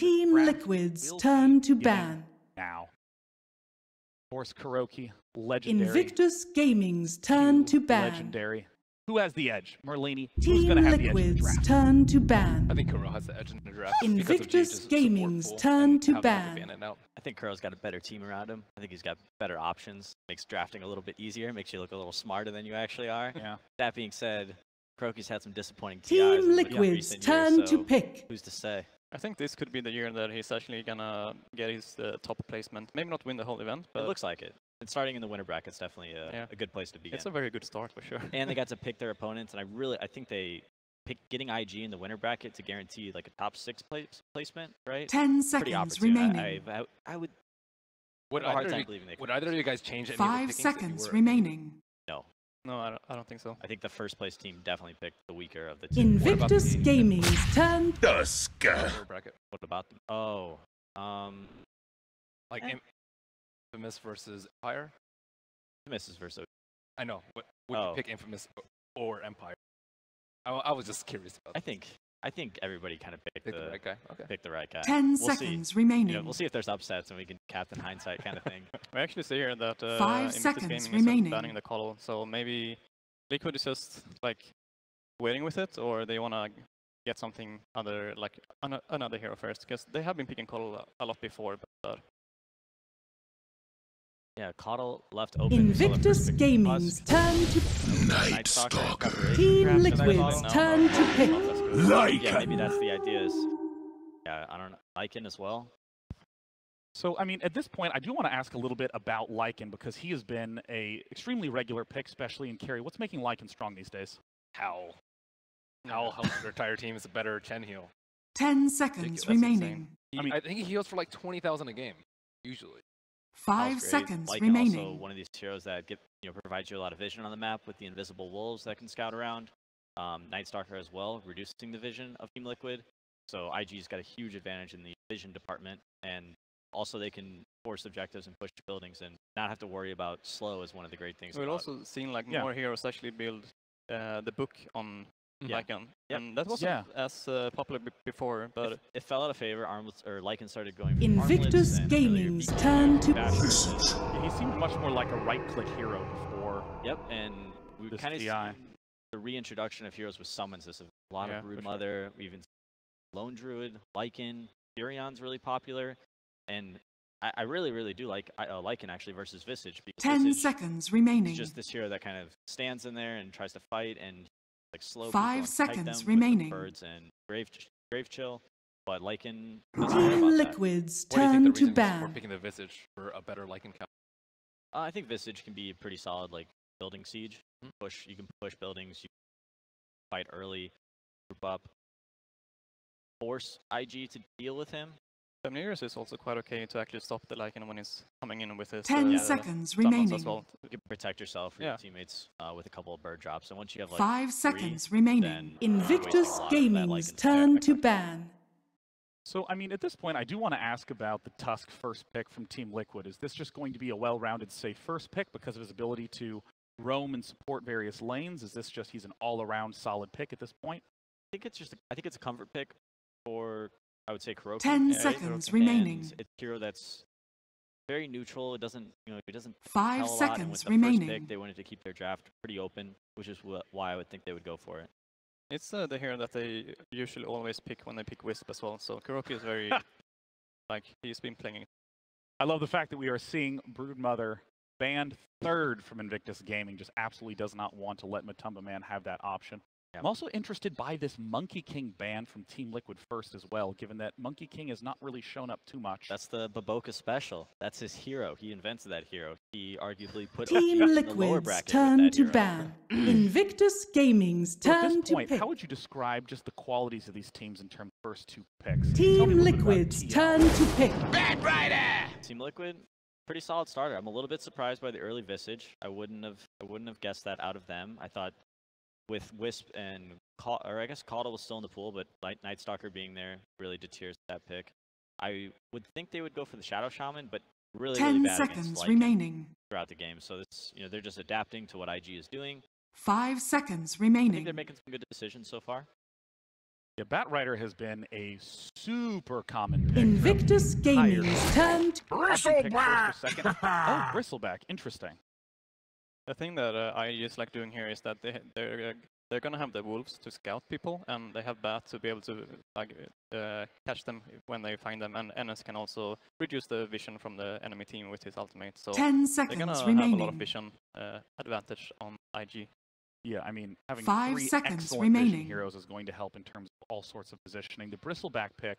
Team Liquid's turn to ban. Now. Of course, Kuroki, legendary. Invictus Gaming's turn to ban. Legendary. Who has the edge? Merlini. Who's Team going to have the edge in the Liquid's draft? turn to ban. I think Kuro has the edge in the draft. Invictus Gaming's turn to ban. I think Kuro's got a better team around him. I think he's got better options. Makes drafting a little bit easier. Makes you look a little smarter than you actually are. Yeah. That being said, Kuroki's had some disappointing TIs Team Liquid's turn to pick. Who's to say? I think this could be the year that he's actually gonna get his top placement. Maybe not win the whole event, but It looks like it. And starting in the winter bracket's definitely a good place to begin. it's a very good start for sure. And they got to pick their opponents, and I think they picked getting IG in the winter bracket to guarantee like a top 6 placement, right? 10 Pretty seconds opportune. remaining. I would Would have a hard either, time of believing they you, could. would either of you guys change any 5 of the pickings that you seconds were- remaining. No. No, I don't think so. I think the first place team definitely picked the weaker of the two. Invictus Gaming's turn. bracket? What about them? Oh, Like Infamous versus Empire? Infamous is versus. I know. Would you pick Infamous or Empire? I was just curious about that. I think everybody kind of picked the right guy. Okay. Picked the right guy. 10 We'll seconds see. remaining. You know, we'll see if there's upsets and we can captain hindsight kind of thing. We actually see here that 5 Invictus seconds Gaming remaining. is banning the coddle, so maybe Liquid is just like waiting with it, or they wanna get something other, like another hero first, because they have been picking coddle a lot before, but Yeah, Coddle left open. Invictus Gaming's turn to Night Stalker. Team Liquid's turn to pick. Yeah, maybe that's the idea. Yeah, I don't know. Lycan as well. So, I mean, at this point, I do want to ask a little bit about Lycan because he has been a extremely regular pick, especially in carry. What's making Lycan strong these days? Howl helps the entire team is a better Chen heal. 10 seconds remaining. I think he heals for like 20,000 a game, usually. 5 seconds Lycan remaining. Also one of these heroes that provides you a lot of vision on the map with the invisible wolves that can scout around. Night Stalker as well, reducing the vision of Team Liquid. So IG's got a huge advantage in the vision department, and also they can force objectives and push buildings and not have to worry about slow is one of the great things. we've also seen like more heroes actually build the book on Lycan, and that wasn't as popular before, but it fell out of favor. Lycan started going. Invictus Gaming's turn to he seemed much more like a right-click hero before. Yep, and we kind of see TI. the reintroduction of heroes with summons. This a lot of Broodmother, even Lone Druid, Lycan, Furion's really popular, and I really, really do like Lycan actually versus Visage. Because 10 Visage seconds remaining. is just this hero that kind of stands in there and tries to fight and like slow 5 seconds remaining. Birds and grave chill, but Lycan. Team Liquid's What do you turn think to the reasons for ban. picking the Visage for a better Lycan count? I think Visage can be pretty solid, like building siege. You can push buildings. You can fight early, group up, force IG to deal with him. Semniers is also quite okay to actually stop the Lycan when he's coming in with his 10 seconds summons remaining. as well. You can protect yourself or your teammates with a couple of bird drops. And once you have like 5 seconds remaining. then Invictus Gaming's turn to ban. So, I mean, at this point, I do want to ask about the Tusk first pick from Team Liquid. Is this just going to be a well-rounded, safe first pick because of his ability to roam and support various lanes? Is this just he's an all-around solid pick at this point? I think it's a comfort pick for, I would say, Kuroki. 10 seconds remaining. And it's a hero that's very neutral. It doesn't 5 tell a lot. And seconds with the remaining. First pick, they wanted to keep their draft pretty open, which is why I would think they would go for it. It's the hero that they usually always pick when they pick Wisp as well. So Kuroki is very, like, he's been playing. I love the fact that we are seeing Broodmother banned third from Invictus Gaming. Just absolutely does not want to let Matumba Man have that option. Yeah. I'm also interested by this Monkey King ban from Team Liquid first as well, given that Monkey King has not really shown up too much. That's the Baboka special. That's his hero. He invented that hero. He arguably put Team in the lower Liquid's bracket turn with that to hero. ban. Invictus Gaming's So at turn this to point, pick. how would you describe just the qualities of these teams in terms of first two picks? Tell me a Team little bit about Liquid's TL. turn to pick. Team Liquid, pretty solid starter. I'm a little bit surprised by the early Visage. I wouldn't have guessed that out of them. I thought with Wisp and I guess Caudle was still in the pool, but Night Stalker being there really deters that pick. I would think they would go for the Shadow Shaman, but really 10 bad against seconds Lycan remaining. throughout the game. So it's they're just adapting to what IG is doing. 5 seconds I think remaining. they're making some good decisions so far. Yeah, Batrider has been a super common pick. Invictus Gaming's turn to Bristleback! Oh, Bristleback. Interesting. The thing that I just like doing here is that they're gonna have the wolves to scout people, and they have bats to be able to like catch them when they find them. And NS can also reduce the vision from the enemy team with his ultimate. So 10 they're seconds gonna have a remaining. lot of vision advantage on IG. Yeah, I mean, having 5 3 seconds excellent remaining. vision heroes is going to help in terms of all sorts of positioning. The Bristleback pick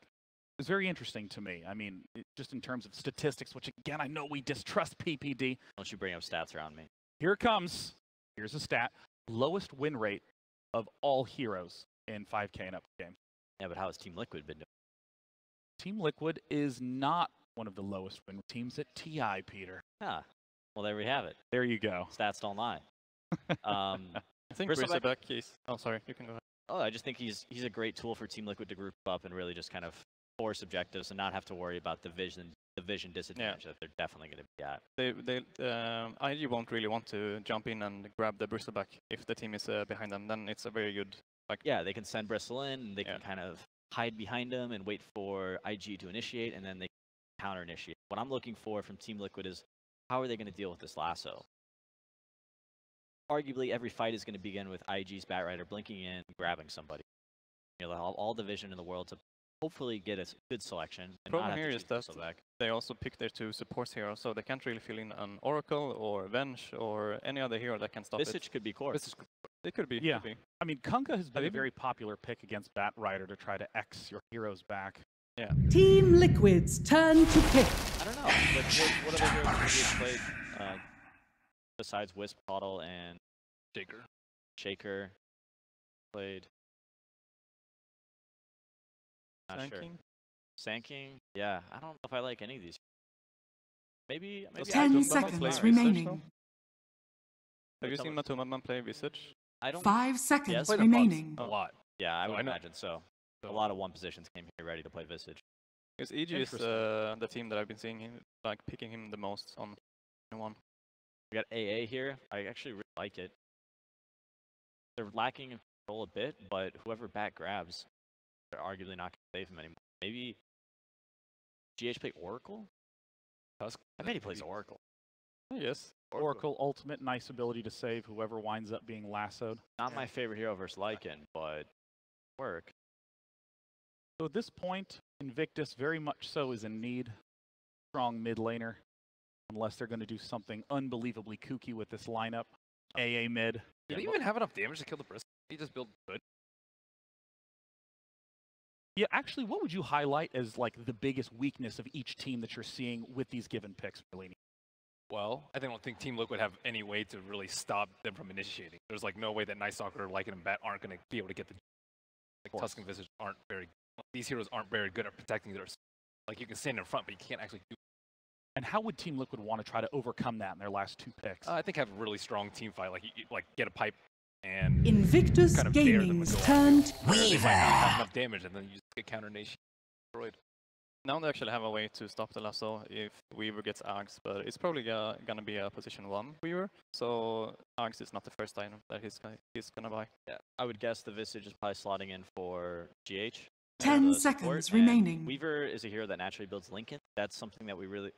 is very interesting to me. I mean, just in terms of statistics, which again, I know we distrust PPD. Don't you bring up stats around me. Here it comes. Here's a stat. Lowest win rate of all heroes in 5K and up games. Yeah, but how has Team Liquid been doing? Team Liquid is not one of the lowest win teams at TI, Peter. Ah, well, there we have it. There you go. Stats don't lie. I think Bristleback- Bristleback is... Oh, sorry, you can go ahead. Oh, I just think he's a great tool for Team Liquid to group up and really just kind of force objectives and not have to worry about the vision disadvantage that they're definitely going to be at. IG won't really want to jump in and grab the Bristleback if the team is behind them. Then it's a very good Yeah, they can send Bristle in, and they can kind of hide behind him and wait for IG to initiate, and then they counter initiate. What I'm looking for from Team Liquid is how are they going to deal with this lasso? Arguably, every fight is going to begin with IG's Batrider blinking in, grabbing somebody. You know, all the vision in the world to hopefully get a good selection. The problem here is that they also pick their 2 support heroes, so they can't really fill in an Oracle or Venge or any other hero that can stop it. Visage could be core. It could be. Yeah. Could be. I mean, Kunkka has been a very popular pick against Batrider to try to X your heroes back. Yeah. Team Liquid's turn to pick. I don't know. But what other heroes have you played besides Wisp, Caudle, and Shaker? Played. Not sure. Sanking? Yeah, I don't know if I like any of these. Maybe 10 seconds remaining. Have you seen Matumaman play Visage? I don't. 5 seconds Yes. remaining. A lot. Yeah, I would I know. imagine so. A lot of 1 positions came here ready to play Visage. Because EG is the team that I've been seeing him, like picking him the most on one. We got AA here. I actually really like it. They're lacking in control a bit, but whoever back grabs, they're arguably not going to save him anymore. Maybe GH play Oracle? I bet he plays Oracle. Yes. Oracle ultimate, nice ability to save whoever winds up being lassoed. Not my favorite hero versus Lycan, but work. So at this point, Invictus very much so is in need. Strong mid laner, unless they're going to do something unbelievably kooky with this lineup. AA mid. Did he even have enough damage to kill the Bristol? He just built good. Yeah, actually, what would you highlight as like the biggest weakness of each team that you're seeing with these given picks, Berlini? Well, I don't think Team Liquid have any way to really stop them from initiating. There's like no way that Night Stalker, Lycan, and Bat aren't going to be able to get the... Like Tusk and Visage aren't very... These heroes aren't very good at protecting their... Like you can stand in front, but you can't actually do... And how would Team Liquid want to try to overcome that in their last 2 picks? I think have a really strong team fight. Like, like get a pipe and... Invictus kind of dare them to Gaming's go turn off. They might not have enough damage, and then you just get counter nation destroyed. Now they actually have a way to stop the lasso if Weaver gets Aghs, but it's probably gonna be a position 1 Weaver, so Aghs is not the first item that he's gonna buy. Yeah, I would guess the Visage is probably slotting in for GH. 10 the seconds support, and remaining. Weaver is a hero that naturally builds Lincoln. That's something that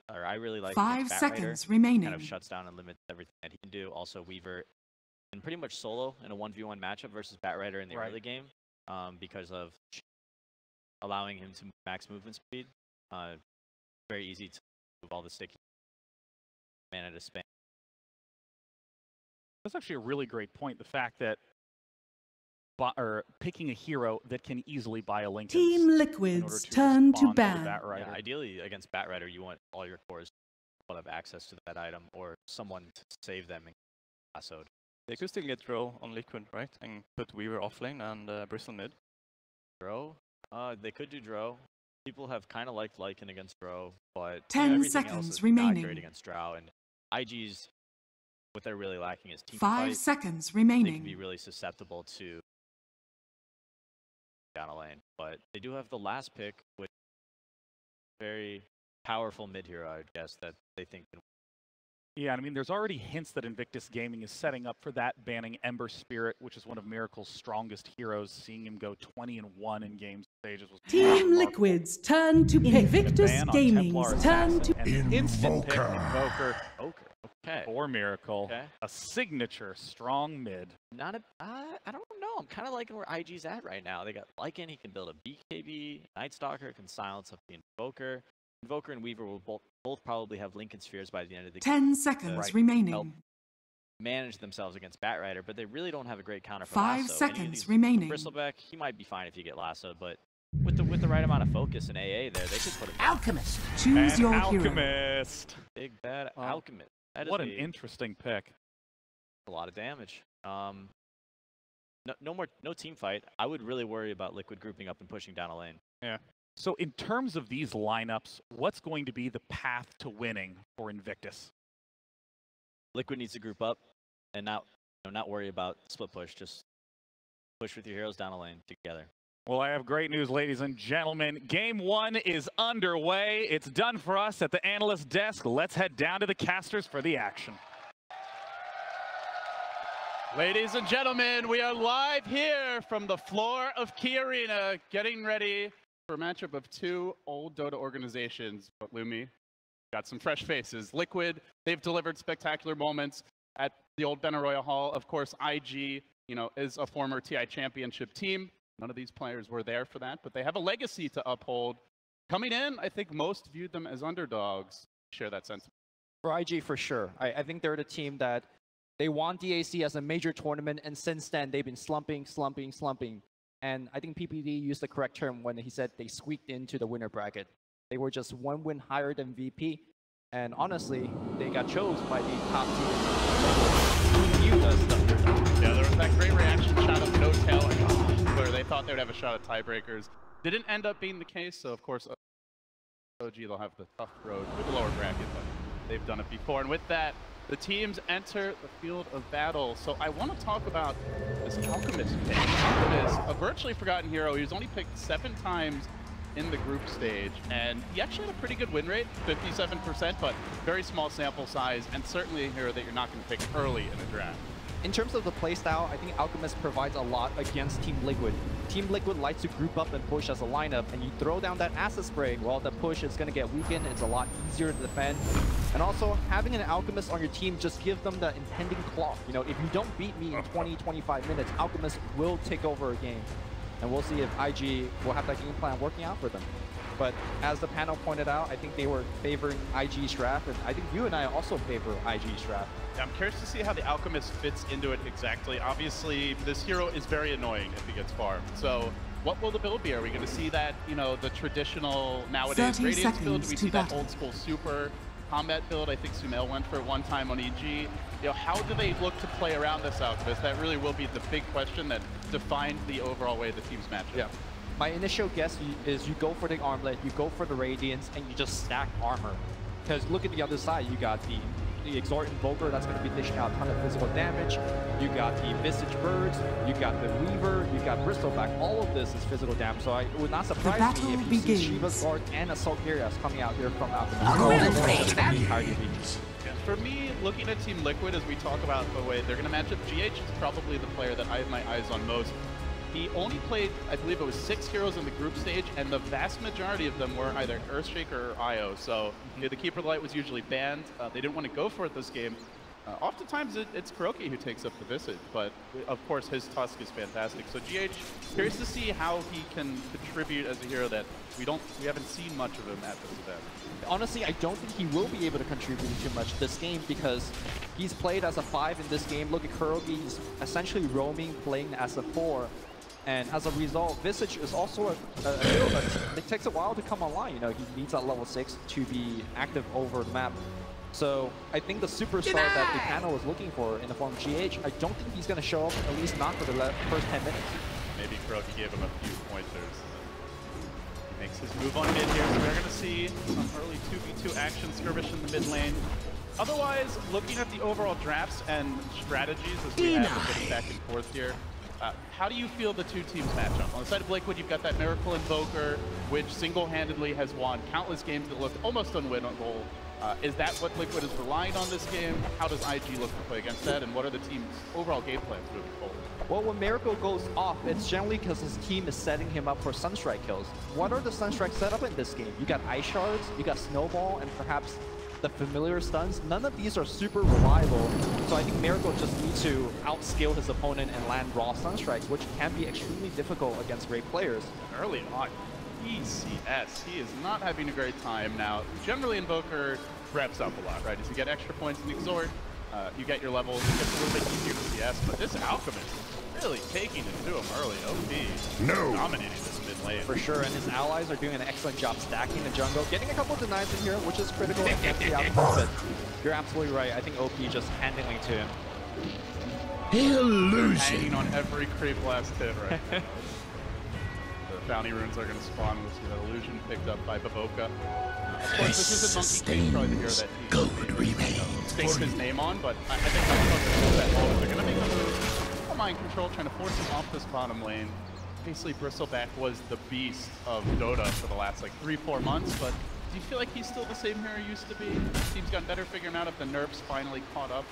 I really like. 5 against Batrider. seconds remaining. Kind of shuts down and limits everything that he can do. Also, Weaver can pretty much solo in a 1v1 matchup versus Batrider in the early game because of allowing him to max movement speed. Very easy to move all the sticky mana to spam. That's actually a really great point. The fact that picking a hero that can easily buy a Lincoln. Team Liquid's turn to ban. Yeah, ideally, against Batrider, you want all your cores to have access to that item or someone to save them and lassoed. They could still get Drow on Liquid, right? And put Weaver off lane and Bristle mid. Drow? They could do Drow. People have kind of liked Lycan against Drow, but 10 everything seconds else is remaining. not great against Drow. And IG's, what they're really lacking is team 5 fight. seconds They can remaining. be really susceptible to down a lane, but they do have the last pick, which very powerful mid hero, I would guess, that they think can Yeah, I mean, there's already hints that Invictus Gaming is setting up for that, banning Ember Spirit, which is one of Miracle's strongest heroes. Seeing him go 20-1 in game stages was Team remarkable. Liquid's turn to pick. Invictus Ban on Gaming's Templar turn Assassin to and instant pick Invoker. Okay. For Miracle. Okay. A signature strong mid. Not a. I don't know. I'm kind of liking where IG's at right now. They got Lycan. He can build a BKB. Night Stalker can silence up the Invoker. Invoker and Weaver will both probably have Lincoln Spheres by the end of the game. 10 seconds remaining. Help manage themselves against Batrider, but they really don't have a great counter for 5 Lasso. seconds remaining. Bristleback, he might be fine if you get Lassoed, but with the right amount of focus and AA there, they could put it. Alchemist. Choose your hero. Alchemist. Big bad Alchemist. That is What an interesting pick. a lot of damage. No team fight. I would really worry about Liquid grouping up and pushing down a lane. Yeah. So in terms of these lineups, what's going to be the path to winning for Invictus? Liquid needs to group up and not worry about split push. Just push with your heroes down a lane together. Well, I have great news, ladies and gentlemen. Game 1 is underway. It's done for us at the analyst desk. Let's head down to the casters for the action. Ladies and gentlemen, we are live here from the floor of Key Arena, getting ready for a matchup of two old Dota organizations. But Lumi, got some fresh faces. Liquid, they've delivered spectacular moments at the old Benaroya Hall. Of course, IG, is a former TI championship team. None of these players were there for that, but they have a legacy to uphold. Coming in, I think most viewed them as underdogs. Share that sentiment. For IG, for sure. I think they're the team that they won DAC as a major tournament, and since then, they've been slumping. And I think PPD used the correct term when he said they squeaked into the winner bracket. They were just one win higher than VP. And honestly, they got chose by the top team. Who knew those stuff? Yeah, there was that great reaction shot of No Tail, where they thought they would have a shot at tiebreakers. Didn't end up being the case, so of course, OG, they'll have the tough road with the lower bracket, but they've done it before. And with that, the teams enter the field of battle. So I want to talk about this Alchemist pick. Alchemist, a virtually forgotten hero. He was only picked 7 times in the group stage, and he actually had a pretty good win rate, 57%, but very small sample size, and certainly a hero that you're not going to pick early in a draft. In terms of the playstyle, I think Alchemist provides a lot against Team Liquid. Team Liquid likes to group up and push as a lineup, and you throw down that acid spray, well, the push is going to get weakened. It's a lot easier to defend. And also, having an Alchemist on your team just gives them the impending clock. If you don't beat me in 20-25 minutes, Alchemist will take over a game. And we'll see if IG will have that game plan working out for them. But as the panel pointed out, I think they were favoring IG's draft, and I think you and I also favor IG's draft. Yeah, I'm curious to see how the Alchemist fits into it exactly. Obviously, this hero is very annoying if he gets farmed. So what will the build be? Are we going to see that, the traditional nowadays Radiance build? Do we see that old school super combat build? I think Sumail went for it one time on EG. How do they look to play around this Alchemist? That really will be the big question that defines the overall way the teams match up. Yeah. My initial guess is you go for the armlet, you go for the Radiance, and you just stack armor. Because look at the other side, you got the Exort Invoker that's going to be dishing out a ton of physical damage. You got the Visage Birds, you got the Weaver, you got Bristleback. All of this is physical damage, so it would not surprise me if you see Shiva's Guard and Assault Areas coming out here from Alchemist. For me, looking at Team Liquid as we talk about the way they're going to match up, GH is probably the player that I have my eyes on most. He only played, I believe it was 6 heroes in the group stage, and the vast majority of them were either Earthshaker or IO. So the Keeper of the Light was usually banned. They didn't want to go for it this game. Oftentimes it's Kuroki who takes up the Visage, but of course his Tusk is fantastic. So GH, curious to see how he can contribute as a hero that we haven't seen much of him at this event. Honestly, I don't think he will be able to contribute too much this game because he's played as a 5 in this game. Look at Kuroki, he's essentially roaming, playing as a 4. And as a result, Visage is also a hero that it takes a while to come online. He needs that level 6 to be active over the map. So I think the superstar that the panel was looking for in the form of GH, I don't think he's going to show up, at least not for the first 10 minutes. Maybe Kuroki gave him a few pointers. He makes his move on mid here, so we're going to see some early 2v2 action skirmish in the mid lane. Otherwise, looking at the overall drafts and strategies as we have getting back and forth here, how do you feel the two teams match up? On the side of Liquid, you've got that Miracle Invoker, which single-handedly has won countless games that looked almost unwinnable. Is that what Liquid is relying on this game? How does IG look to play against that? And what are the team's overall game plans moving forward? Well, when Miracle goes off, it's generally because his team is setting him up for Sunstrike kills. What are the Sunstrike set up in this game? You got Ice Shards, you got Snowball, and perhaps the familiar stuns. None of these are super reliable, so I think Miracle just needs to outskill his opponent and land raw Sunstrikes, which can be extremely difficult against great players. Early on, ECS, he is not having a great time now. Generally, Invoker reps up a lot, right? As you get extra points in Exhort, you get your levels, it gets a little bit easier to CS, but this Alchemist is really taking it to him early. OP dominating this mid lane. For sure, and his allies are doing an excellent job stacking the jungle, getting a couple of denies in here, which is critical against the Alchemist, but you're absolutely right. I think OP just handing to him. Hanging on every creep last hit right now. The bounty runes are going to spawn. We'll see that illusion picked up by Baboka. Of course, this isn't Monkey King, probably the hero that he stakes his name on, but I think that's that they're going to make a move. Mind control, trying to force him off this bottom lane. Basically, Bristleback was the beast of Dota for the last like 3-4 months, but do you feel like he's still the same hero he used to be? The team's gotten better figuring out if the nerfs finally caught up.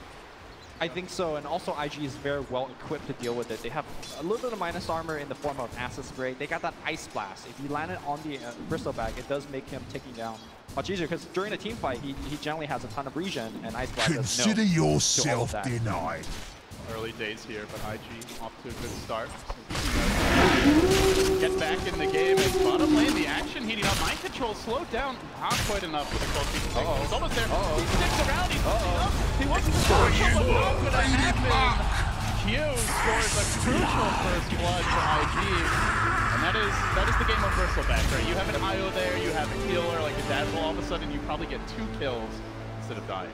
I think so, and also IG is very well equipped to deal with it. They have a little bit of minus armor in the form of Acid Spray. They got that Ice Blast. If you land it on the Bristleback, it does make him ticking down much easier, because during a team fight, he generally has a ton of regen, and Ice Blast does no Consider yourself denied. Early days here, but IG off to a good start. Get back in the game, and bottom lane, the action heating up. Mind control slowed down, not quite enough for the coach. He's almost there. He sticks around. He's he wasn't sure what's not going to happen. Q scores a crucial first blood for IG, and that is the game of Bristleback, right? You have an IO there, you have a healer like a Dazzle. All of a sudden, you probably get 2 kills instead of dying.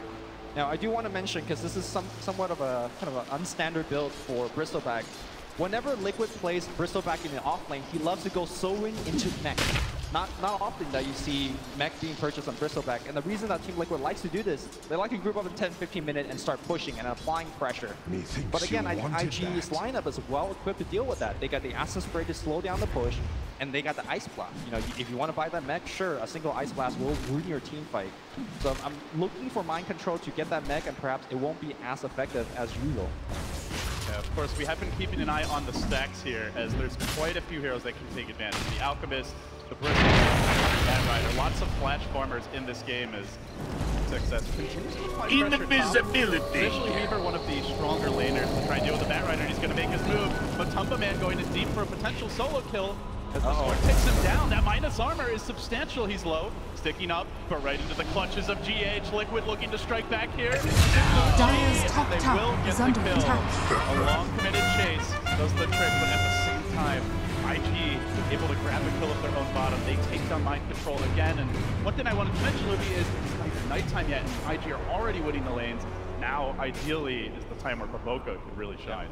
Now, I do want to mention, because this is somewhat of a kind of an unstandard build for Bristleback. Whenever Liquid plays Bristleback in the off lane, he loves to go Sorin into mech. Not often that you see mech being purchased on Bristleback, and the reason that Team Liquid likes to do this, they like to group up in 10-15 minutes and start pushing and applying pressure. But again, I think IG's lineup is well equipped to deal with that. They got the Acid Spray to slow down the push, and they got the Ice Blast. You know, if you want to buy that mech, sure, a single Ice Blast will ruin your team fight. So I'm looking for mind control to get that mech, and perhaps it won't be as effective as usual. Yeah, of course, we have been keeping an eye on the stacks here, as there's quite a few heroes that can take advantage. The Alchemist, the Bristol, the Bat Rider, lots of flash farmers in this game as Success continues to apply pressure. Invisibility! Especially Weaver, one of the stronger laners, to try and deal with the Bat Rider. He's going to make his move, but Tumba Man going in deep for a potential solo kill. As the sword takes him down, that minus armor is substantial. He's low, sticking up, but right into the clutches of GH. Liquid looking to strike back here. Dire's top tower is under attack. A long committed chase does the trick, but at the same time, IG able to grab a kill of their own bottom. They take down mind control again. And one thing I wanted to mention, Libby, is it's not even nighttime yet, and IG are already winning the lanes. Now, ideally, is the time where Baboka could really shine.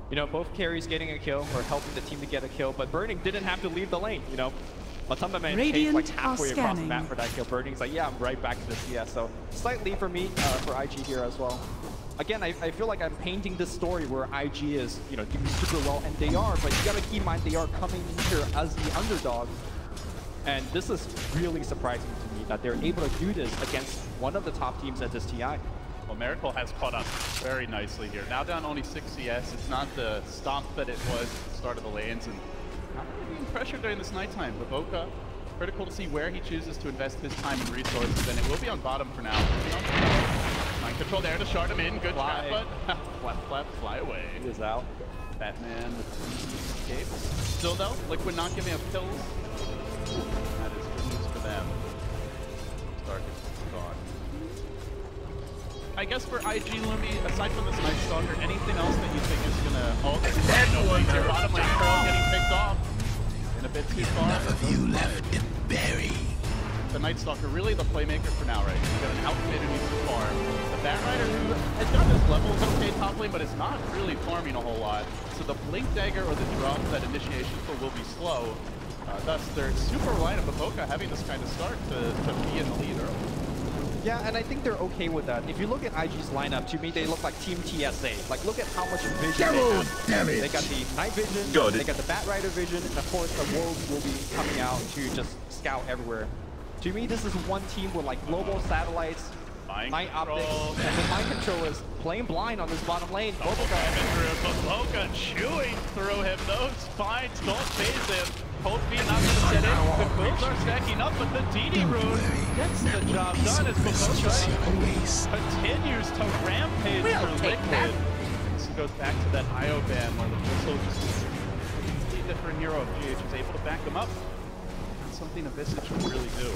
You know, both carries getting a kill or helping the team to get a kill, but Burning didn't have to leave the lane, you know. Matumba Man takes like halfway across the map for that kill. Burning's like, yeah, I'm right back to the CS. So slight lead for me, for IG here as well. Again, I feel like I'm painting this story where IG is, you know, doing super well, and they are, but you gotta keep in mind they are coming in here as the underdog. And this is really surprising to me that they're able to do this against one of the top teams at this TI. Well, Miracle has caught up very nicely here. Now down only 6 CS. It's not the stomp that it was at the start of the lanes, and not really being pressured during this nighttime. Baboka, critical to see where he chooses to invest his time and resources, and it will be on bottom for now. Mind control there to shard him in. Good trap, but fly away. He is out. Batman escapes. Still though, Liquid not giving up kills. That is good news for them. Stark is gone. I guess for IG Lumi, aside from this Night Stalker, anything else that you think is gonna... Oh, there's your bottom lane Pearl getting picked off. And a bit too far. Enough of you left to bury. The Night Stalker really the playmaker for now, right? He's got an outfit who needs to farm. The Bat Rider, who has got his levels okay top lane, but it's not really farming a whole lot. So the Blink Dagger or the drop, that initiation pull will be slow. Thus, they're super reliant on Baboka having this kind of start to be in the lead early. Yeah, and I think they're okay with that. If you look at IG's lineup, to me, they look like Team TSA. Like, look at how much vision they have. Damn it. They got the night vision, they got the Bat Rider vision, and of course, the wolves will be coming out to just scout everywhere. To me, this is one team with like global satellites, night optics, and the mind control is playing blind on this bottom lane. Boca chewing through him. Those spines don't phase him. Cold Feet not going to set in. The quills are stacking up, but the DD rune gets the job done as Boca continues to rampage for Liquid. This goes back to that IO ban where the whistle just is a completely different hero. GH is able to back him up. That's something a Visage can really do.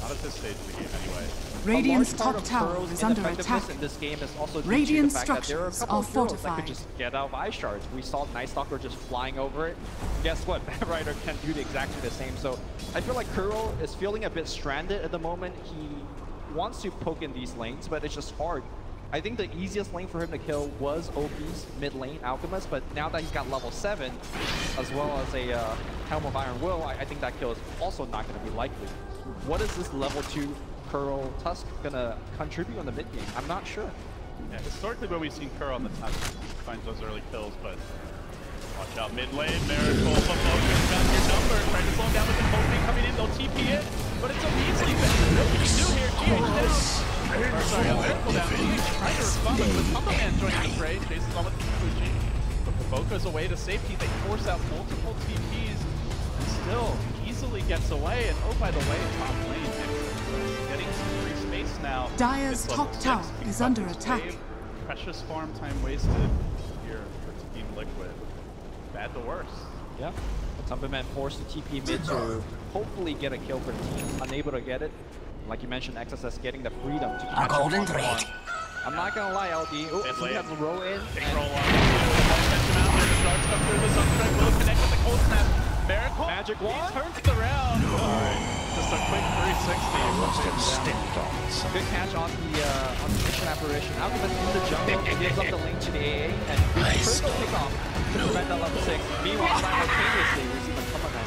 Not at this stage of the game, anyway. Radiant's top tower is under attack. In this game is also Radiant the fact that there are a structures couple are of heroes that fortified. could just get out of Ice Shards. We saw Night Stalker just flying over it. Guess what? Bad Rider can do exactly the same. So I feel like Kuro is feeling a bit stranded at the moment. He wants to poke in these lanes, but it's just hard. I think the easiest lane for him to kill was OP's mid lane, Alchemist, but now that he's got level 7, as well as a Helm of Iron Will, I think that kill is also not going to be likely. What is this level 2 Curl Tusk going to contribute on the mid game? I'm not sure. Yeah, historically when we've seen Curl on the top, he finds those early kills, but watch out mid lane, Miracle, Focus got your number, trying to slow him down with the Colding coming in, they'll TP it, but it's a Weasley thing. What can you do here? GH down. Sorry, Miracle down. GH trying to respond, but with Tumble Man joining the fray, chases on with Fuji. But Boca's away to safety, they force out multiple TPs, and still easily gets away, and oh by the way, top lane, getting some free space now. Dire's top tower is under attack. Precious farm time wasted here for Team Liquid. Bad to worse. Yeah. Tumberman forced the TP mid to hopefully get a kill for the team. Unable to get it. Like you mentioned, XSS getting the freedom to catch golden up on thread. one. I'm not gonna lie, LD. Oh, he has a roll in. Big roll on. Starts come through the Sunstrike. Will connect with the cold snap. Miracle. Magic wand. He turns it around. Alright. Just a quick 360. Good catch on the Mission Apparition. Alchemist in the jungle, gives up the lane to the AA, and critical kickoff to prevent that level 6. Meanwhile, simultaneously, we see the Tumberman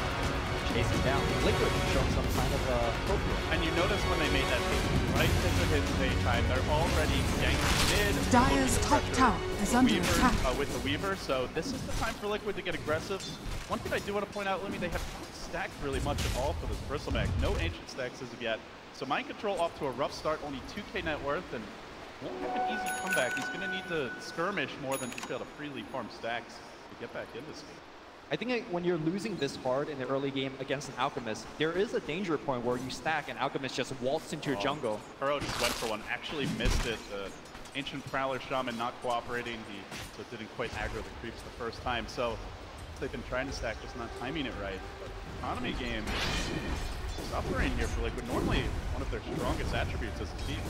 chasing down. Liquid showing some kind of focus. And you notice when they made that pick, right into his daytime, they're already yanking mid. Dire's top tower is under Weaver, attack. with the Weaver, so this is the time for Liquid to get aggressive. One thing I do want to point out, Limmy, they have not stacked really much at all for this Bristleback. No ancient stacks as of yet. So Mind Control off to a rough start, only 2k net worth, and won't have an easy comeback. He's going to need to skirmish more than just be able to freely farm stacks to get back in this game. I think when you're losing this hard in the early game against an Alchemist, there is a danger point where you stack and Alchemist just waltz into your jungle. Kuro just went for one, actually missed it. The Ancient Prowler Shaman not cooperating. He so didn't quite aggro the creeps the first time. So they've been trying to stack, just not timing it right. But economy game suffering here for Liquid. Normally one of their strongest attributes as a team.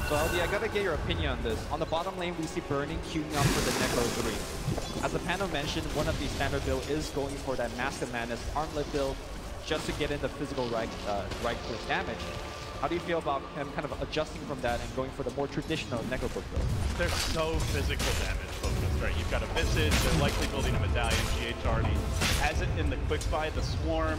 So LD, I gotta get your opinion on this. On the bottom lane, we see Burning queuing up for the Necro 3. As the panel mentioned, one of the standard build is going for that Mask of Madness armlet build just to get in the physical right click damage. How do you feel about him kind of adjusting from that and going for the more traditional Necrobook build? They're so physical damage focused, right? You've got a Visage, they're likely building a Medallion. GH already has it in the quick buy, the Swarm,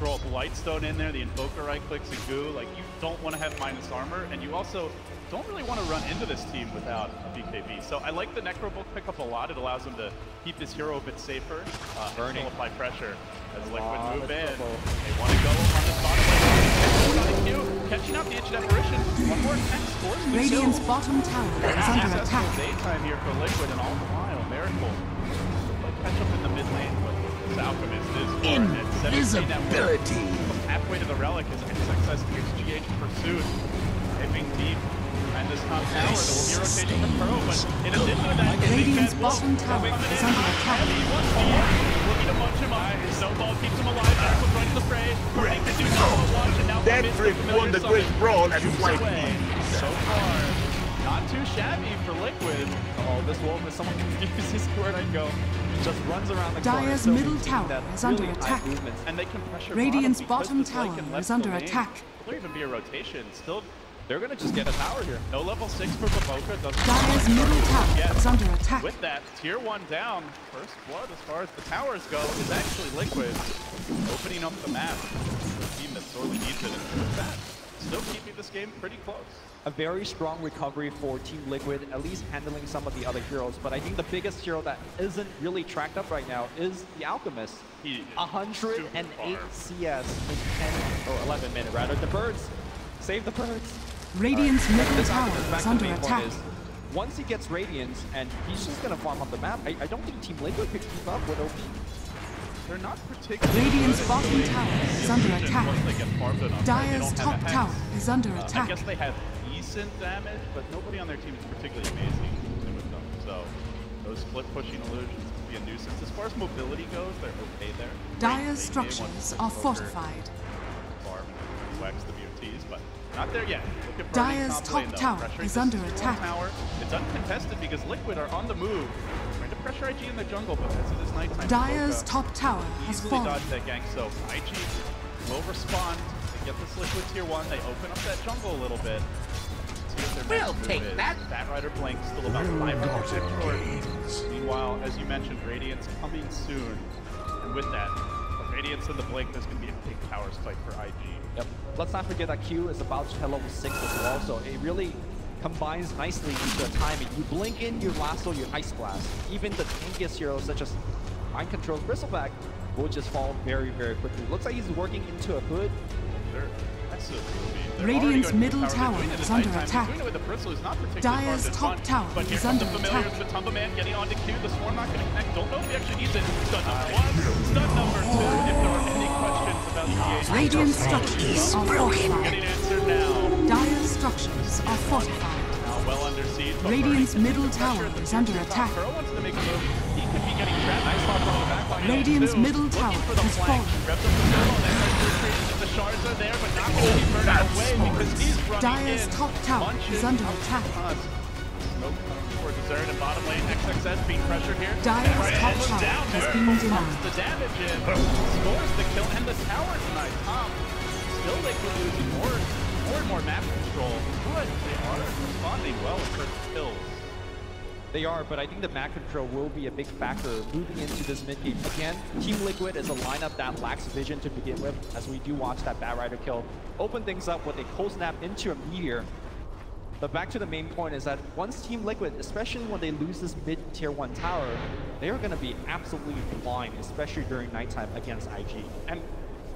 throw up Lightstone in there, the Invoker right clicks and goo. Like, you don't want to have minus armor, and you also don't really want to run into this team without a BKB. So I like the Necrobook pickup a lot. It allows him to keep his hero a bit safer and still apply pressure as Liquid move in. They want to go on this bottom lane. Catching out the Ancient Apparition. One more attack scores. Radiant's bottom tower is under attack. Daytime here for Liquid, and all the while, Miracle. They'll catch up in the mid lane, but this Alchemist is for Invisibility. Halfway to the Relic as XXS keeps GH in pursuit. Diving deep. And this top tower, there will be a rotation from Kuro, but in addition to that, Radiant's bottom tower is under attack. Looking to bunch him up. Snowball keeps him alive. Miracle joining the fray. Burning to do double watch, and now That trick won the great brawl at White. So far, not too shabby for Liquid. Oh, this wolf is someone confuses where to go. Just runs around the corner. Dire's middle tower is under attack. And they can pressure Radiant's bottom tower is under attack. Will there even be a rotation? Still, They're gonna just get a tower here. no level 6 for Baboka. Dire's middle tower is under attack. With that, tier 1 down. First blood as far as the towers go is actually Liquid. Opening up the map for a team that sorely needs it. And with that, still keeping this game pretty close. A very strong recovery for Team Liquid, at least handling some of the other heroes. But I think the biggest hero that isn't really tracked up right now is the Alchemist. 108 CS in 10 or 11 minutes, rather. The birds, save the birds. Radiant's middle tower is under main attack. point is, once he gets Radiance, and he's just gonna farm up the map, I don't think Team Liquid could keep up with OP. They're not particularly Radiant's good at bottom dealing tower with is the under illusion attack. once they get farmed enough, right? They Dire's don't have top a hex. tower is under I attack. guess they have decent damage, but nobody on their team is particularly amazing with them. So those split pushing illusions can be a nuisance. As far as mobility goes, they're okay there. Dire's structures are fortified. Farm and wax the BOTs, but not there yet. Look at Dire's top tower is under attack. It's uncontested because Liquid are on the move. Trying to pressure IG in the jungle, but as it is nighttime, Dire's top tower has easily fallen. dodge that gank, so IG will respond. They get this Liquid tier 1, they open up that jungle a little bit. See what their next move is. Bat Rider Blink still about 500 short. Meanwhile, as you mentioned, Radiance coming soon. And with that, the Radiance and the Blink, there's going to be a big power spike for IG. Yep. Let's not forget that Q is about to hit level 6 as well, so it really combines nicely into the timing. You blink in, you lasso, you ice blast. Even the tankiest heroes such as Mind Control Bristleback will just fall very, very quickly. Looks like he's working into a hood. Radiant's middle tower is under attack. Dire's top tower is under attack. The Tumba Man getting onto Q. The Swarm not going to connect. Don't know if he actually needs it. Stun number 1. Stun number 2. If there are any questions about the Radiant structures are fortified. getting answered now. Dire's structures are fortified. Now well under siege. but Radiant's Burning middle the pressure tower of the is under tier 2 top. attack. Kuro wants to make a move. He could be getting trapped. Nice hop on the back line. Radiant's Too. middle Looking tower for the has flank. fallen. Revs up the middle. And then the shards are there, but not going to be burning away because he's running Dire's in. top tower is under attack. Smoke for Desert and bottom lane. XXS being pressured here. Dire's Right, top almost tower down has there. been Pumps denied. the damage in. Scores the kill and the tower tonight. Still Liquid losing more and more map control, but they are responding well in terms of kills. They are, but I think the map control will be a big factor moving into this mid game. Again, Team Liquid is a lineup that lacks vision to begin with, as we do watch that Bat Rider kill open things up with a cold snap into a meteor. But back to the main point is that once Team Liquid, especially when they lose this mid tier 1 tower, they are going to be absolutely blind, especially during nighttime against IG. And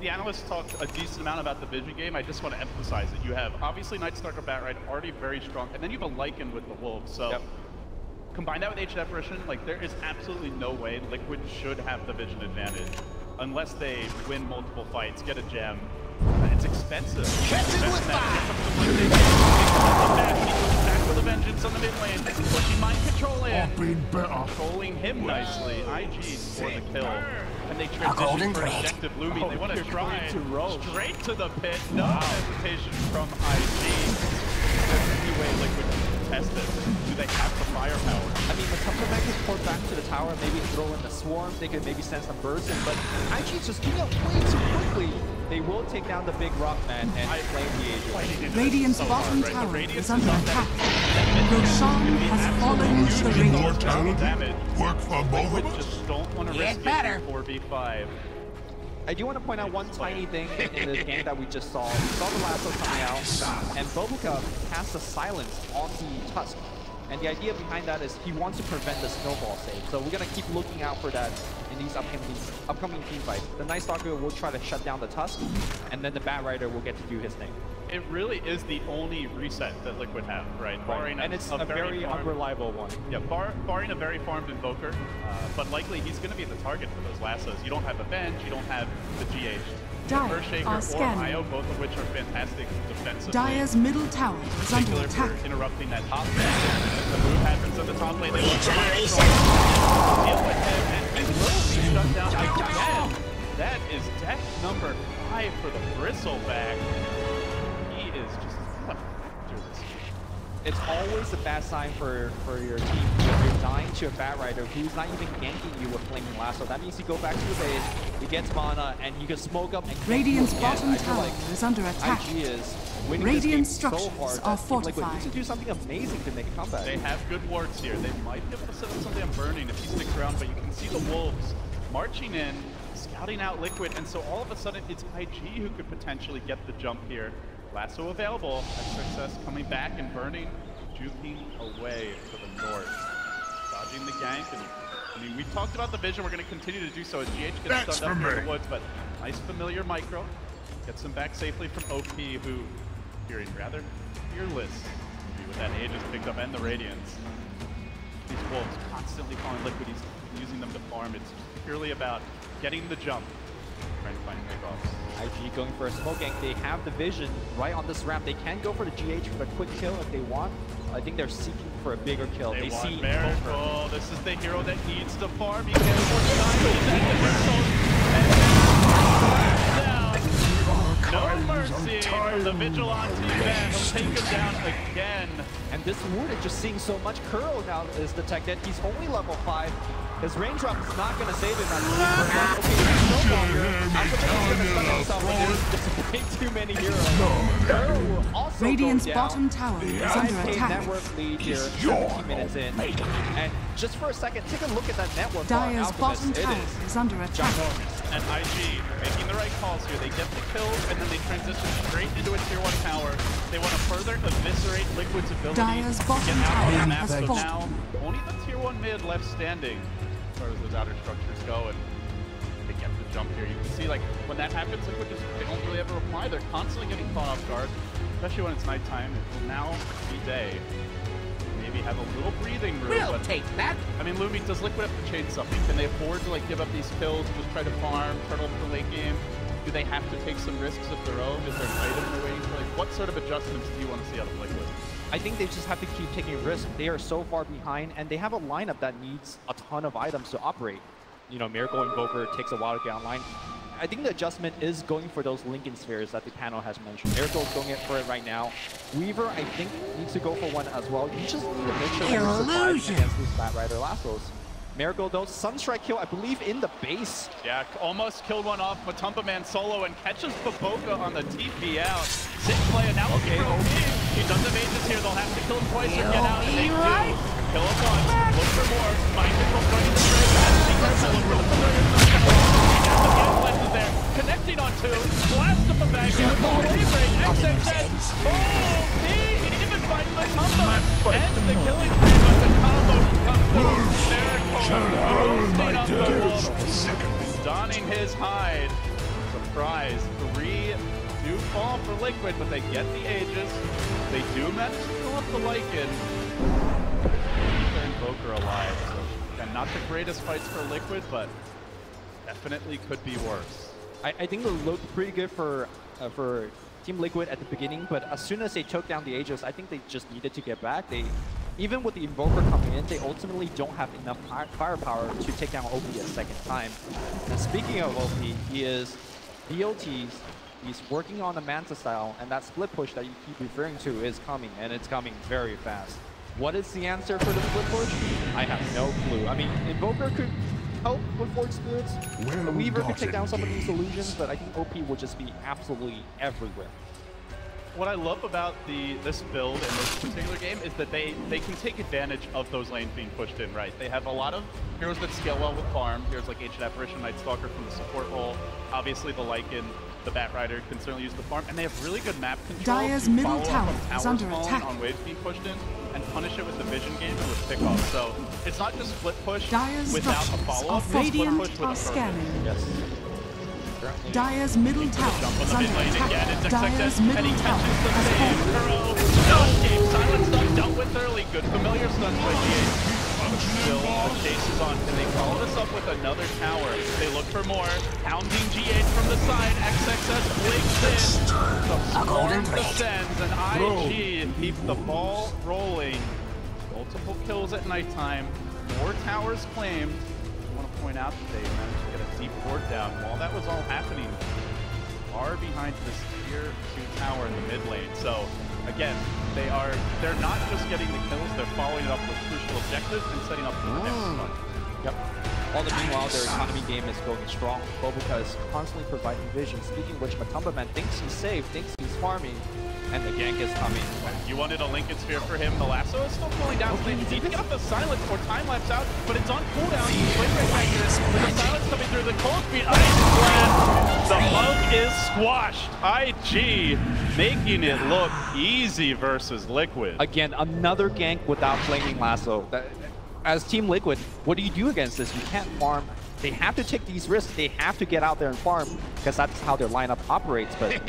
the analysts talked a decent amount about the vision game. I just want to emphasize that you have obviously Nightstalker Bat Rider already very strong, and then you have a Lycan with the Wolves. So combine that with Ancient Apparition, like there is absolutely no way Liquid should have the vision advantage unless they win multiple fights, get a gem. It's expensive. Back with a vengeance on the mid lane. Pushing Mind Control in. Controlling him nicely. IG for the kill. And they transition for objective Lumi. They want to try straight to the pit. No hesitation from IG. Any way Liquid can test it. Do they have the firepower? I mean, the Tumblr could port back to the tower, maybe throw in the Swarm, they could maybe send some bursts in, but IG's just doing it way too quickly. They will take down the big rock man and claim the Agent. Radiant's bottom tower is under attack. Roshan has fallen to the Radiant. Work for both of us. Just don't want to risk it 4v5. I do want to point out one tiny thing in this game that we just saw. We saw the lasso coming out, and Bobuka cast a silence on the Tusk. And the idea behind that is he wants to prevent the snowball save. So we're going to keep looking out for that in these upcoming team fights. The Night Stalker will try to shut down the Tusk, and then the Bat Rider will get to do his thing. It really is the only reset that Liquid have, right? Barring and it's a very unreliable one. Yeah, barring a very farmed Invoker, but likely he's going to be the target for those lassos. You don't have Avenge, you don't have the GH. Dire are or scanning. IO, both of which are fantastic defensively. Dire's middle tower is under attack. Interrupting that top lane. The move happens on the top lane. They look for deal with him, and he will be shut down again. That is death number 5 for the Bristleback. He is just through this. It's always a bad sign for your team if you're dying to a Bat Rider who's not even ganking you with Flaming Lasso. That means you go back to the base, he gets mana, and you can smoke up and Radiant's again. bottom tower is under attack. IG is winning Radiant this game so structures hard are that Team Liquid fortified. needs to do something amazing to make a comeback. They have good wards here. They might be able to set up something on Burning if he sticks around, but you can see the Wolves marching in, scouting out Liquid, and so all of a sudden it's IG who could potentially get the jump here. Lasso available. XXS coming back and burning, juking away to the north. Dodging the gank. And, I mean, we've talked about the vision. We're going to continue to do so as GH gets stunned up here in the woods. But nice familiar micro. Gets him back safely from OP, who appearing rather fearless. Maybe with that Aegis picked up and the Radiance. These wolves constantly calling Liquid. He's using them to farm. It's purely about getting the jump. Trying to find takeoffs. IG going for a smoke gank. They have the vision right on this ramp. They can go for the GH for the quick kill if they want. I think they're seeking for a bigger kill. They want see Miracle. This is the hero that needs to farm. He gets 49 No mercy from the Vigilante man. He'll take him down again. And this Wood is just seeing so much curl now is detected. He's only level 5. His range drop is not going to save him. Okay, he's no longer. Alchemist is going to stun himself, but there's just way too many heroes. Curl will also Radiant's go down. bottom tower is under 5K attack. network lead here, 17 minutes in. And just for a second, take a look at that network. Dire's bottom tower is under attack. And IG making the right calls here. They get the kills and then they transition straight into a tier 1 tower. They want to further eviscerate Liquid's ability Dire's to bottom get out of the tower map. has So fallen. now only the tier 1 mid left standing as far as those outer structures go. And they get the jump here. You can see like when that happens, Liquid just they don't really ever reply. They're constantly getting caught off guard, especially when it's nighttime. It will now be day. Maybe have a little breathing room. We'll but take that. I mean, Lumi, does Liquid have to change something? Can they afford to like give up these kills and just try to farm, turtle for the late game? Do they have to take some risks of their own? Is there an item they're waiting for? Like, what sort of adjustments do you want to see out of Liquid? I think they just have to keep taking risks. They are so far behind, and they have a lineup that needs a ton of items to operate. You know, Miracle Invoker takes a while to get online. I think the adjustment is going for those Lincoln Spheres that the panel has mentioned. Miracle's going for it right now. Weaver, I think, needs to go for one as well. You just need to make sure that you're surviving against these Bat Rider Lassos. Miracle, though, Sunstrike kill, I believe, in the base. Yeah, almost killed one off Matumba Man solo and catches Baboka on the TP out. Sick play, and now looking for OP. He doesn't have Aegis here. They'll have to kill him twice or get out, and they do. Kill him once, look for more. Mind control running the straight path. Be careful, look for the familiar. There, connecting on 2, blast up the back, wave rate, XXS, he even finds the combo, ends the killing spree, but the combo comes through. Miracle, roasting up the wolf, donning his hide. Surprise, 3 do fall for Liquid, but they get the Aegis. They do manage to kill up the Lycan. Keep their Invoker alive, so again, not the greatest fights for Liquid, but definitely could be worse. I think it looked pretty good for Team Liquid at the beginning, but as soon as they took down the Aegis, I think they just needed to get back. Even with the Invoker coming in, they ultimately don't have enough firepower to take down OP a second time. And speaking of OP, he is BOTs. He's working on the Manta style, and that split push that you keep referring to is coming, and it's coming very fast. What is the answer for the split push? I have no clue. I mean, Invoker could help with Forge Spirits. The Weaver could take down some of these illusions, but I think OP will just be absolutely everywhere. What I love about this build and this particular game is that they can take advantage of those lanes being pushed in, right? They have a lot of heroes that scale well with farm. Heroes like Ancient Apparition, Night Stalker from the support role. Obviously the Lycan, the Bat Rider can certainly use the farm, and they have really good map control. Dire's to middle follow up tower on is under towers attack. falling on waves being pushed in and punish it with the vision game and with pickoff. So it's not just split push Dire's without a structures follow-up, of it's split Radiant push with are a purpose. scanning. Yes. Dire's middle tower Jump on is the under mid lane again. attack. It's Dire's XXS, and middle he tower catches the has save. fallen. Kuro, no escape. Silent stun dealt with early. Good familiar stuns by GA. Still, the chase is on. Can they follow this up with another tower? They look for more. Hounding GH from the side. XXS blinks in. The swarm descends, and IG keep the ball rolling. Multiple kills at nighttime. 4 towers claimed. I want to point out that they managed to get a deep ward down. While that was all happening, far behind this tier 2 tower in the mid lane. So again, they're not just getting the kills, they're following it up with crucial objectives and setting up the next one. Yep. All the meanwhile, their economy game is going strong. Bobuka is constantly providing vision. Speaking of which, Matumba Man thinks he's safe, thinks he's farming, and the gank is coming. You wanted a Lincoln Sphere for him. The lasso is still pulling down. They need to get up the silence or time lapse out, but it's on cooldown. He's right back here. With the silence coming through, the cold speed. Ice blast. The monk is squashed. IG making it look easy versus Liquid. Again, another gank without flaming lasso. As Team Liquid, what do you do against this? You can't farm. They have to take these risks. They have to get out there and farm because that's how their lineup operates. But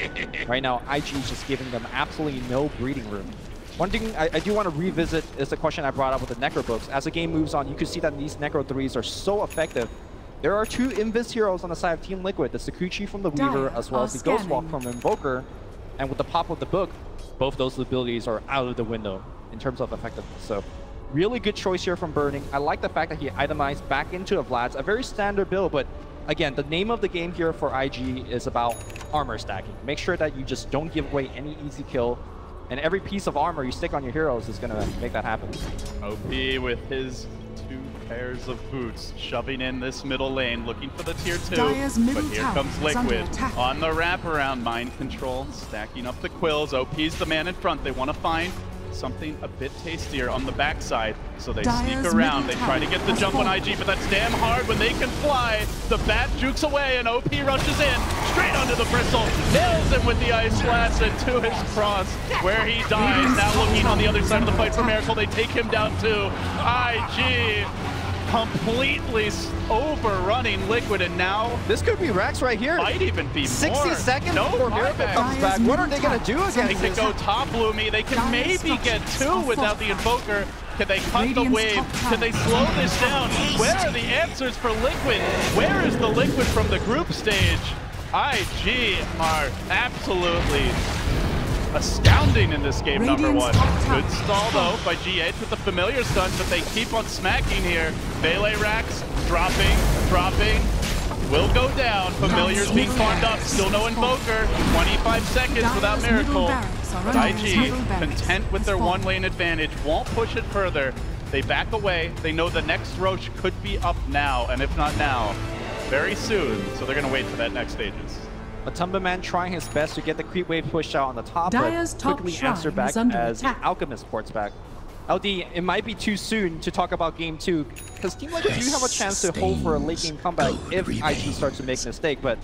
right now, IG is just giving them absolutely no breathing room. One thing I do want to revisit is the question I brought up with the Necro books. As the game moves on, you can see that these Necro 3s are so effective. There are 2 Invis heroes on the side of Team Liquid, the Sakuchi from the Weaver, as well as the Ghostwalk from Invoker. And with the pop of the book, both those abilities are out of the window in terms of effectiveness. So really good choice here from Burning. I like the fact that he itemized back into a Vlad's, a very standard build, but again, the name of the game here for IG is about armor stacking. Make sure that you just don't give away any easy kill, and every piece of armor you stick on your heroes is going to make that happen. OP with his 2 pairs of boots, shoving in this middle lane, looking for the tier 2. But here comes Liquid on the wraparound, mind control, stacking up the quills. OP's the man in front. They want to find something a bit tastier on the backside, so they sneak around. They try to get the jump on IG, but that's damn hard when they can fly. The bat jukes away, and OP rushes in, straight onto the bristle, nails him with the ice blast, and to his cross, where he dies. Now looking on the other side of the fight for Miracle, they take him down too. IG completely overrunning Liquid, and now this could be Rex right here. Might even be 60 more. seconds no, before Miracle comes back. What are they going to do against They this? can go top Lumi. They can maybe get 2 without the Invoker. Can they cut the wave? Can they slow this down? Where are the answers for Liquid? Where is the Liquid from the group stage? IG are absolutely astounding in this game, number 1. Good stall, though, by GH with the familiar stun, but they keep on smacking here. Melee racks dropping. Will go down. Familiar's being farmed up. Still no Invoker. 25 seconds without Miracle. But IG, content with their 1-lane advantage, won't push it further. They back away. They know the next Roche could be up now, and if not now, very soon. So they're going to wait for that next stages. Matumba Man trying his best to get the creep wave pushed out on the top, but quickly answer back as Alchemist ports back. LD, it might be too soon to talk about Game 2, because Team Liquid do have a chance to hold for a late game comeback if IG starts to make a mistake, but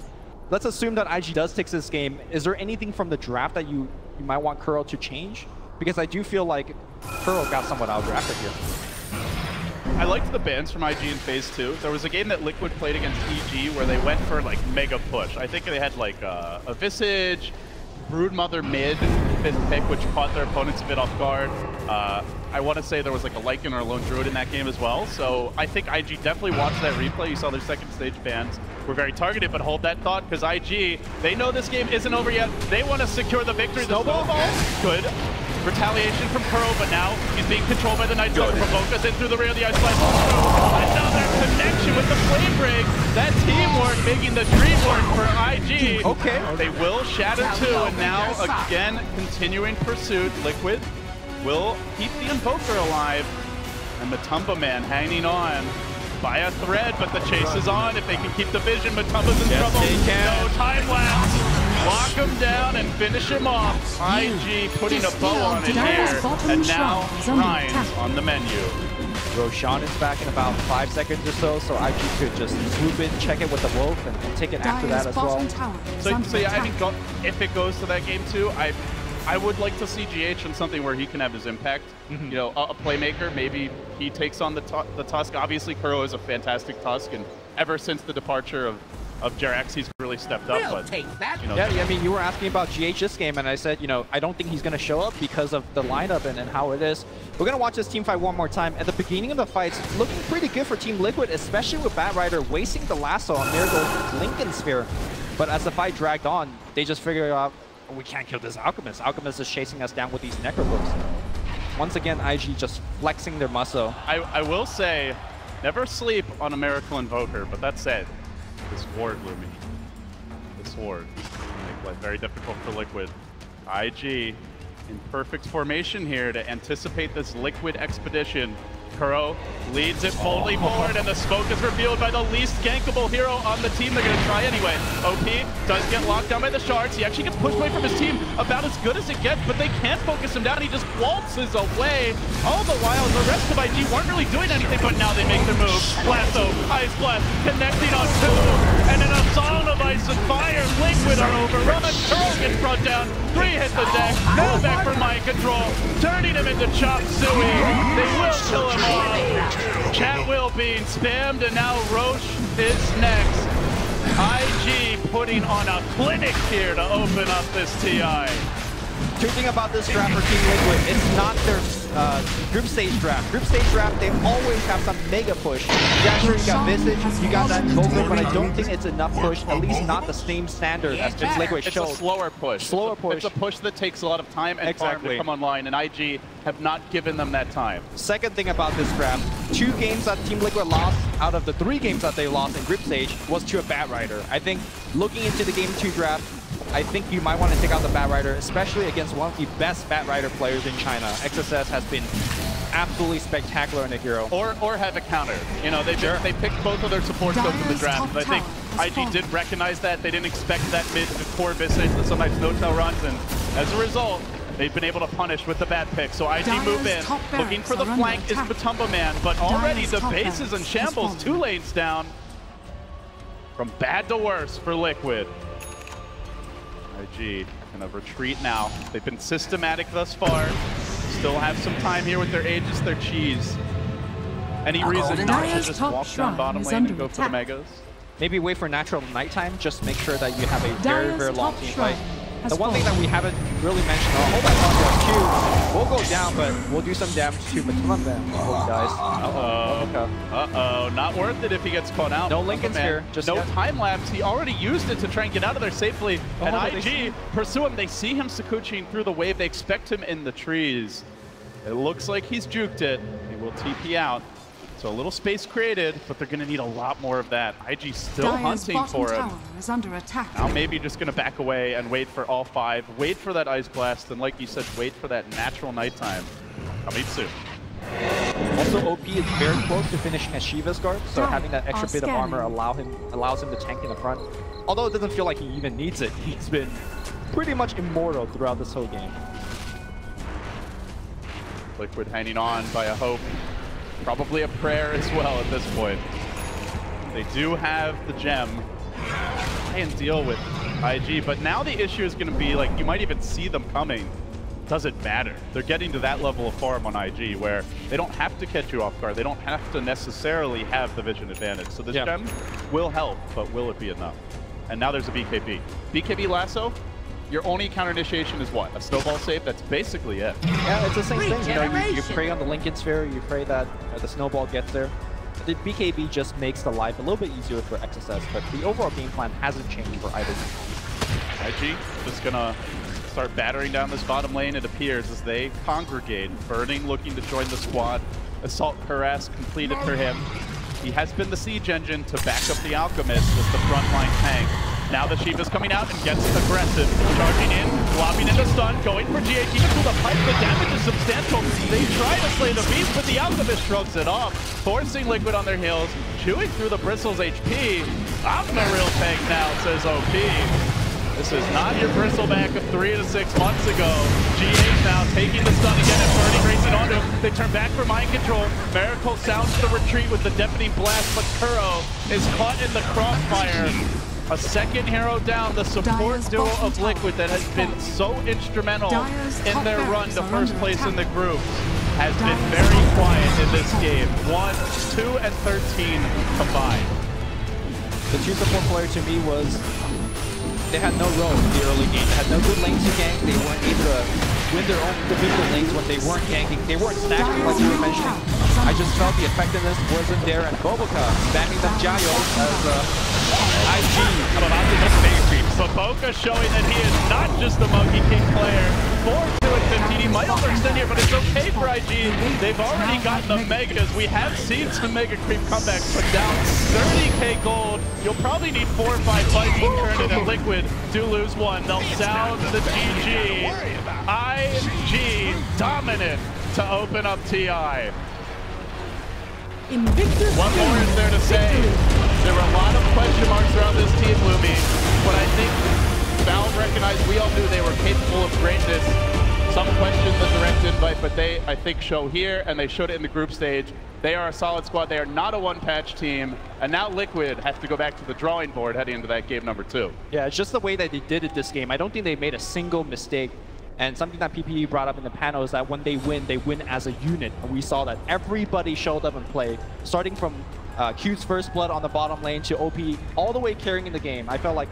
let's assume that IG does take this game. Is there anything from the draft that you might want Kuro to change? Because I do feel like Kuro got somewhat outdrafted here. I liked the bans from IG in Phase 2. There was a game that Liquid played against EG where they went for like mega push. I think they had like a Visage, Broodmother mid, 5th pick, which caught their opponents a bit off guard. I want to say there was like a Lycan or a Lone Druid in that game as well. So I think IG definitely watched that replay. You saw their second stage bans were very targeted, but hold that thought, because IG, they know this game isn't over yet. They want to secure the victory. The snowball, good. Retaliation from Kuro, but now he's being controlled by the Night Stalker. Provoca's in through the rear of the Ice Blast. Another connection with the Flame Break. That teamwork making the dream work for IG. Okay. They will shatter 2, and now again continuing pursuit. Liquid will keep the Invoker alive, and Matumba Man hanging on by a thread, but the chase is on. If they can keep the vision, Matumba's in trouble. No time lapse. Lock him down and finish him off. IG putting a bow on it here, and now Shrines on the menu. Roshan is back in about 5 seconds or so, so IG could just swoop in, check it with the Wolf, and take it after that as well. So yeah, I think if it goes to that game too, I would like to see GH in something where he can have his impact. You know, a playmaker, maybe he takes on the Tusk. Obviously, Kuro is a fantastic Tusk, and ever since the departure of Jerax, he's really stepped up. But, you know, yeah, I mean, you were asking about GH this game, and I said, you know, I don't think he's going to show up because of the lineup and how it is. We're going to watch this team fight one more time. At the beginning of the fight, it's looking pretty good for Team Liquid, especially with Batrider wasting the lasso on Marigold's Lincoln Sphere. But as the fight dragged on, they just figured out, we can't kill this Alchemist. Alchemist is chasing us down with these Necrobooks. Once again, IG just flexing their muscle. I will say, never sleep on a Miracle Invoker, but that said, this ward, Lumi. This ward. Make life very difficult for Liquid. IG in perfect formation here to anticipate this Liquid expedition. Kuro leads it boldly forward, and the smoke is revealed by the least gankable hero on the team. They're going to try anyway. OP does get locked down by the shards. He actually gets pushed away from his team, about as good as it gets, but they can't focus him down. He just waltzes away. All the while, the rest of IG weren't really doing anything, but now they make their move. Lasso, Ice Blast, connecting on 2, and then a song of ice and fire. Liquid are overrun. Curl gets brought down. 3 hit the deck. Now back for mind control. Turning him into Chop Suey. They will kill him off. Chat will being spammed, and now Roche is next. IG putting on a clinic here to open up this TI. Two things about this draft for Team Liquid, it's not their group stage draft. Group stage draft, they always have some mega push. Yeah, sure, you got Visage, you got that Vocal, but I don't think it's enough push, at least not the same standard as Team Liquid showed. It's a slower push. Slower push. It's a push that takes a lot of time and farm to come online, and IG have not given them that time. Second thing about this draft, 2 games that Team Liquid lost out of the 3 games that they lost in group stage was to a Bat Rider. I think looking into the Game 2 draft, I think you might want to take out the Bat Rider, especially against one of the best Bat Rider players in China. XSS has been absolutely spectacular in the hero. Or have a counter. You know, they picked both of their support scopes in the draft. I think IG did recognize that. They didn't expect that mid to core Visage that sometimes no-tail runs, and as a result, they've been able to punish with the bat pick. So IG move in, looking for the flank is Matumba Man, but already the base is in shambles, 2 lanes down. From bad to worse for Liquid. IG gonna retreat now. They've been systematic thus far. Still have some time here with their Aegis, their cheese. Any reason not to just walk down bottom lane and go for the megas? Maybe wait for natural nighttime, just make sure that you have a very, very long team fight. The one thing that we haven't really mentioned, hold that Q, we'll go down, but we'll do some damage to Matumba before he dies. Not worth it if he gets caught out. No Lincolns here. Just no time lapse. He already used it to try and get out of there safely. And IG pursue him. They see him Sakuchiing through the wave. They expect him in the trees. It looks like he's juked it. He will TP out. So a little space created, but they're going to need a lot more of that. IG still hunting for him. Is under attack. Now maybe just going to back away and wait for all 5. Wait for that Ice Blast, and like you said, wait for that natural nighttime. Coming soon. Also, OP is very close to finishing as Shiva's guard, so having that extra bit of armor allows him to tank in the front. Although it doesn't feel like he even needs it. He's been pretty much immortal throughout this whole game. Liquid hanging on by a hope. Probably a prayer as well at this point. They do have the gem. Try and deal with IG, but now the issue is going to be, like, you might even see them coming. Doesn't matter. They're getting to that level of farm on IG where they don't have to catch you off guard. They don't have to necessarily have the vision advantage. So this gem will help, but will it be enough? And now there's a BKB. BKB lasso, your only counter initiation is what? A snowball save? That's basically it. Yeah, it's the same thing. You know, you pray on the Lincoln Sphere, you pray that the snowball gets there. The BKB just makes the life a little bit easier for XSS, but the overall game plan hasn't changed for either team. IG just gonna start battering down this bottom lane, it appears, as they congregate. Burning looking to join the squad. Assault Harass completed for him. He has been the siege engine to back up the Alchemist as the frontline tank. Now the Shiva's coming out and gets aggressive. Charging in, flopping into stun, going for GH. Even through the pipe, the damage is substantial. They try to slay the beast, but the Alchemist shrugs it off, forcing Liquid on their heels, chewing through the Bristles HP. I'm the real tank now, says OP. This is not your Bristleback of 3 to 6 months ago. GH now taking the stun again and Burning racing onto him. They turn back for mind control. Miracle sounds the retreat with the deafening blast, but Kuro is caught in the crossfire. A second hero down, the support duo of Liquid that has been so instrumental in their run to first place in the group has been very quiet in this game. 1, 2, and 13 combined. The 2 support player to me was, they had no role in the early game. They had no good lanes to gank. They weren't able to win their own individual lanes when they weren't ganking. They weren't stacking like you were mentioning. I just felt the effectiveness wasn't there, and Boboka spamming them Jayo as IG. I'm about to miss Mega Creep. Boboka showing that he is not just the Monkey King player. 4, 2, and 15. He might overextend here, but it's okay for IG. They've already gotten the Megas. We have seen some Mega Creep comebacks, but down 30k gold. You'll probably need 4 or 5 fights in Kernan, and Liquid do lose 1. They'll sound the GG. IG dominant to open up TI. Invictus. What more is there to say? There were a lot of question marks around this team, Lumi, but I think Valve recognized, we all knew they were capable of greatness. some question the direct invite, but they, I think, show here, and they showed it in the group stage. They are a solid squad. They are not a one-patch team. And now Liquid has to go back to the drawing board heading into that game number 2. Yeah, it's just the way that they did it this game. I don't think they made a single mistake. And something that PPE brought up in the panel is that when they win as a unit. And we saw that everybody showed up and played, starting from Q's first blood on the bottom lane to OP all the way carrying in the game. I felt like